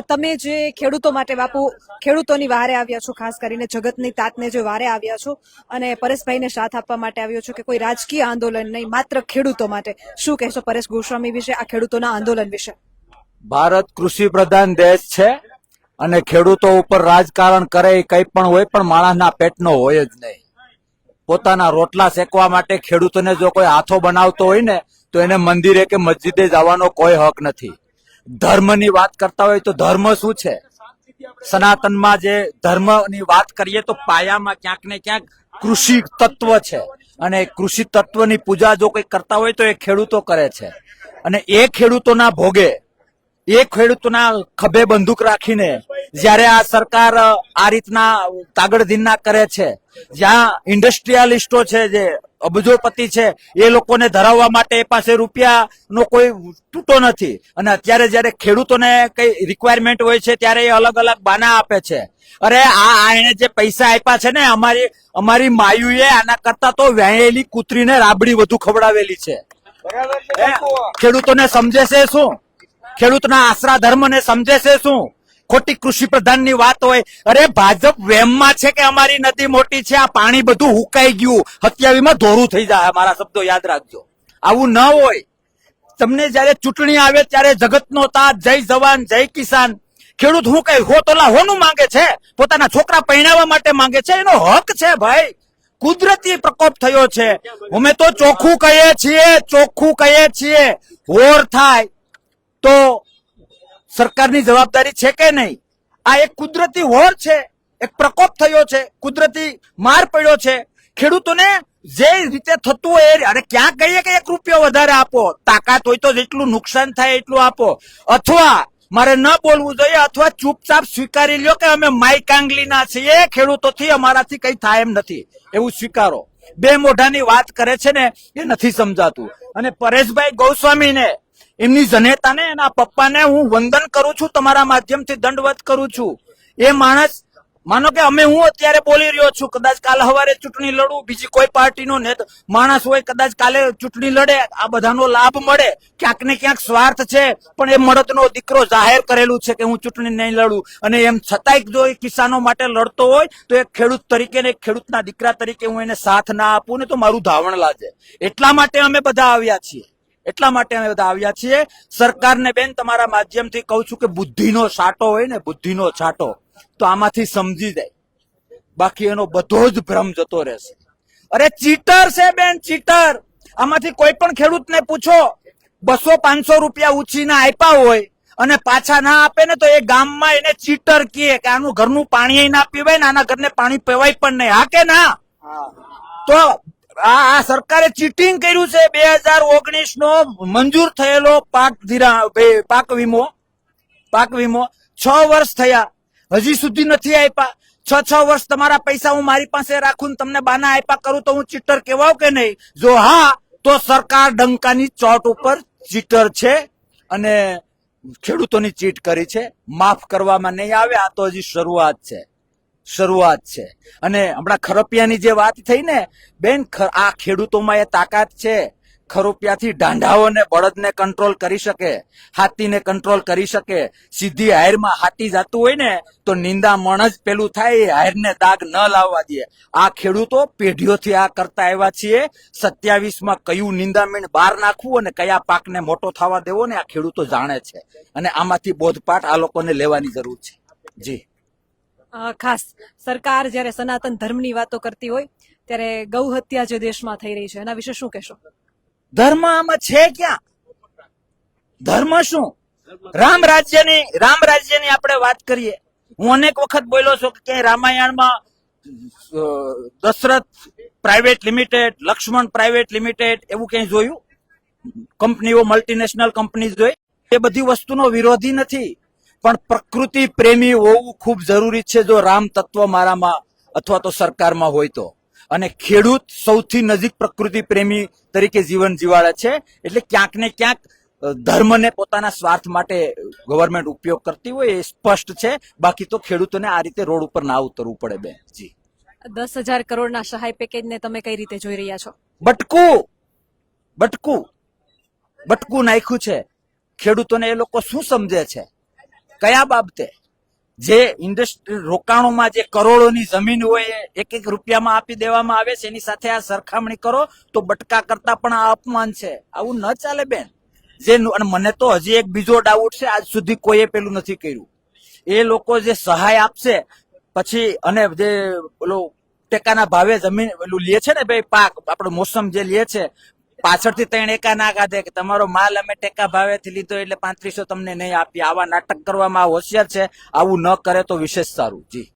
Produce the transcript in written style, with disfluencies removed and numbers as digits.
તમે જે ખેડૂતો માટે બાપુ ખેડૂતોની વારે આવ્યા છો, ખાસ કરીને જગતની તાતને જે વારે આવ્યા છો અને પરેશભાઈને સાથ આપવા માટે આવ્યો છો કે કોઈ રાજકીય આંદોલન નહીં, માત્ર ખેડૂતો માટે, શું કહેશો પરેશ ગોસ્વામી વિશે, આ ખેડૂતોના આંદોલન વિશે? ભારત કૃષિ પ્રધાન દેશ છે અને ખેડૂતો ઉપર રાજકારણ કરે એ કંઈ પણ હોય, પણ માણસના પેટનો હોય જ નહીં. પોતાના રોટલા શેકવા માટે ખેડૂતોને જો કોઈ હાથો બનાવતો હોય ને તો એને મંદિરે કે મસ્જિદે જવાનો કોઈ હક નથી. ધર્મની વાત કરતા હોય તો ધર્મ શું છે? સનાતનમાં જે ધર્મની વાત કરીએ તો પાયામાં ક્યાંક ને ક્યાંક કૃષિ તત્વ છે અને કૃષિ તત્વની પૂજા જો કોઈ કરતા હોય તો એ ખેડૂતો કરે છે. અને એ ખેડૂતોના ભોગે, એ ખેડૂતોના ખભે બંદૂક રાખીને જ્યારે આ સરકાર આ રીતના તાગડધીના કરે છે, જ્યાં ઇન્ડસ્ટ્રીયાલિસ્ટો છે, જે અબજોપતિ છે, એ લોકોને ધરાવવા માટે એ પાસે રૂપિયાનો કોઈ તૂટો નથી. અને અત્યારે જયારે ખેડૂતોને કઈ રિક્વાયરમેન્ટ હોય છે ત્યારે એ અલગ અલગ બાના આપે છે. અરે આ એને જે પૈસા આપ્યા છે ને, અમારી માયુએ આના કરતા તો વ્યાયેલી કૂતરીને રાબડી વધુ ખવડાવેલી છે. ખેડૂતોને સમજે છે શું? ખેડૂતના આશરા ધર્મને સમજે છે શું? ખોટી કૃષિ પ્રધાનની વાત હોય. અરે ભાજપ વેમમાં છે કે અમારી નદી મોટી છે, આ પાણી બધું હુકાઈ ગયું, 27માં ધોરું થઈ જાય. મારા શબ્દો યાદ રાખજો. આવું ન હોય. તમને જયારે ચૂંટણી આવે ત્યારે જગતનો તાત, જય જવાન જય કિસાન. ખેડૂત હું કઈ હો તોલા હોનું માંગે છે? પોતાના છોકરા પરણાવવા માટે માંગે છે. એનો હક છે ભાઈ. કુદરતી પ્રકોપ થયો છે. અમે તો ચોખ્ખું કહીએ છીએ, હોર થાય તો સરકારની જવાબદારી છે કે નહીં? આ એક કુદરતી હોર છે, એક પ્રકોપ થયો છે, કુદરતી માર પડ્યો છે. ખેડૂતોને જે રીતે થતું હોય, અરે ક્યાં કહીએ કે 1 રૂપિયો વધારે આપો, તાકાત હોય તો જેટલું નુકસાન થાય એટલું આપો, અથવા મારે ન બોલવું જોઈએ, અથવા ચૂપચાપ સ્વીકારી લ્યો કે અમે માઈ કાંગલીના છીએ, ખેડૂતોથી અમારાથી કઈ થાય એમ નથી, એવું સ્વીકારો. બે મોઢાની વાત કરે છે ને, એ નથી સમજાતું. અને પરેશભાઈ ગોસ્વામીને, એમની જનેતાને, એના પપ્પાને હું વંદન કરું છું, તમારા માધ્યમથી દંડવત કરું છું. એ માણસ, માનો કે હું અત્યારે બોલી રહ્યો છું, કદાચ કાલે સવારે ચૂંટણી લડું, બીજી કોઈ પાર્ટીનો માણસ હોય, કદાચ કાલે ચૂંટણી લડે, આ બધાનો લાભ મળે. ક્યાંક ને ક્યાંક સ્વાર્થ છે, પણ એ મળદનો દીકરો જાહેર કરેલું છે કે હું ચૂંટણી નહીં લડું, અને એમ છતાંય જો એ કિસાનો માટે લડતો હોય તો એક ખેડૂત તરીકે ને એક ખેડૂતના દીકરા તરીકે હું એને સાથ ના આપું ને તો મારું ધાવણ લાગે. એટલા માટે અમે બધા આવ્યા છીએ. સરકારને બેન તમારા માધ્યમથી કહું છું કે બુદ્ધિનો છાંટો હોય ને, બુદ્ધિનો છાંટો, તો આમાંથી સમજી જાય, બાકી એનો બધો જ ભ્રમ જતો રહેશે. અરે ચીટર છે બેન, ચીટર. આમાંથી કોઈ પણ ખેડૂતને પૂછો, 200-500 રૂપિયા ઉછીના આપ્યા હોય અને પાછા ના આપે ને તો એ ગામમાં એને ચીટર કહે કે આનું ઘરનું પાણી ના પીવાય ને, આના ઘરને પાણી પીવાય પણ નહીં. હા કે ના? તો આ સરકારે ચીટિંગ કર્યું છે. 2019 નો મંજૂર થયેલો પાક વીમો 6 વર્ષ થયા, હજી સુધી નથી આપ્યા. 6 વર્ષ તમારા પૈસા હું મારી પાસે રાખું, તમને બાના આપ્યા કરું તો હું ચીટર કહેવાવ કે નહીં? જો હા, તો સરકાર ડંકાની ચોટ ઉપર ચીટર છે અને ખેડૂતોની ચીટ કરી છે. માફ કરવામાં નહીં આવે. આ તો હજી શરૂઆત છે. અને હમણાં ખરોપિયાની જે વાત થઈ ને બેન, આ ખેડૂતોમાં એ તાકાત છે. ખરોપિયાથી ઢાંઢાઓને, બળદને કંટ્રોલ કરી શકે, હાથીને કંટ્રોલ કરી શકે. સીધી હાયરમાં હાથી જાતું હોય ને તો નિંદામણ જ પેલું થાય, હાયરને દાગ ન લાવવા દે. આ ખેડૂતો પેઢીઓથી આ કરતા આવ્યા છીએ. 27માં કયું નિંદામણ બહાર નાખવું અને કયા પાકને મોટો થવા દેવો ને આ ખેડૂતો જાણે છે. અને આમાંથી બોધપાઠ આ લોકોને લેવાની જરૂર છે. જી. ખાસ સરકાર જયારે સનાતન ધર્મની વાતો કરતી હોય ત્યારે ગૌ હત્યા જે દેશમાં થઈ રહી છે એના વિશે શું કહેશો? ધર્મ આમાં છે ક્યાં? ધર્મ શું? રામ રાજ્યની આપણે વાત કરીએ. હું અનેક વખત બોલ્યો છું કે ક્યાંય રામાયણમાં Dasharath private limited, Lakshman private limited એવું ક્યાંય જોયું? કંપનીઓ, મલ્ટીનેશનલ કંપનીઝ જોઈ? એ બધી વસ્તુનો વિરોધી નથી, પણ પ્રકૃતિ પ્રેમી હોવું ખૂબ જરૂરી છે જો રામ તત્વ મારામાં અથવા તો સરકારમાં હોય તો. અને ખેડૂત સૌથી નજીક પ્રકૃતિ પ્રેમી તરીકે જીવન જીવાડે છે. એટલે ક્યાંક ને ક્યાંક ધર્મને પોતાના સ્વાર્થ માટે ગવર્મેન્ટ ઉપયોગ કરતી હોય એ સ્પષ્ટ છે. બાકી તો ખેડૂતોને આ રીતે રોડ ઉપર ના ઉતરવું પડે બેન. જી. 10,000 કરોડના સહાય પેકેજને તમે કઈ રીતે જોઈ રહ્યા છો? બટકું નાખ્યું છે. ખેડૂતોને એ લોકો શું સમજે છે કયા બાબતે? જે ઇન્ડસ્ટ્રી રોકાણોમાં જે કરોડોની જમીન હોય એ એક એક રૂપિયામાં આપી દેવામાં આવે છે, એની સાથે આ સરખામણી કરો તો બટકા કરતા પણ આ અપમાન છે. આવું ન ચાલે બેન. અને મને તો હજી એક બીજો ડાઉટ છે, આજ સુધી કોઈએ પેલું નથી કર્યું. એ લોકો જે સહાય આપશે પછી અને જે પેલો ટેકાના ભાવે જમીન પેલું લે છે ને ભાઈ, પાક આપણો મોસમ જે લે છે, પાછળથી 3 એકા ના કાઢે કે તમારો માલ અમે ટેકા ભાવેથી લીધો એટલે 3500 તમને નહીં આપીએ. આવા નાટક કરવામાં હોશિયાર છે. આવું ન કરે તો વિશેષ સારું. જી.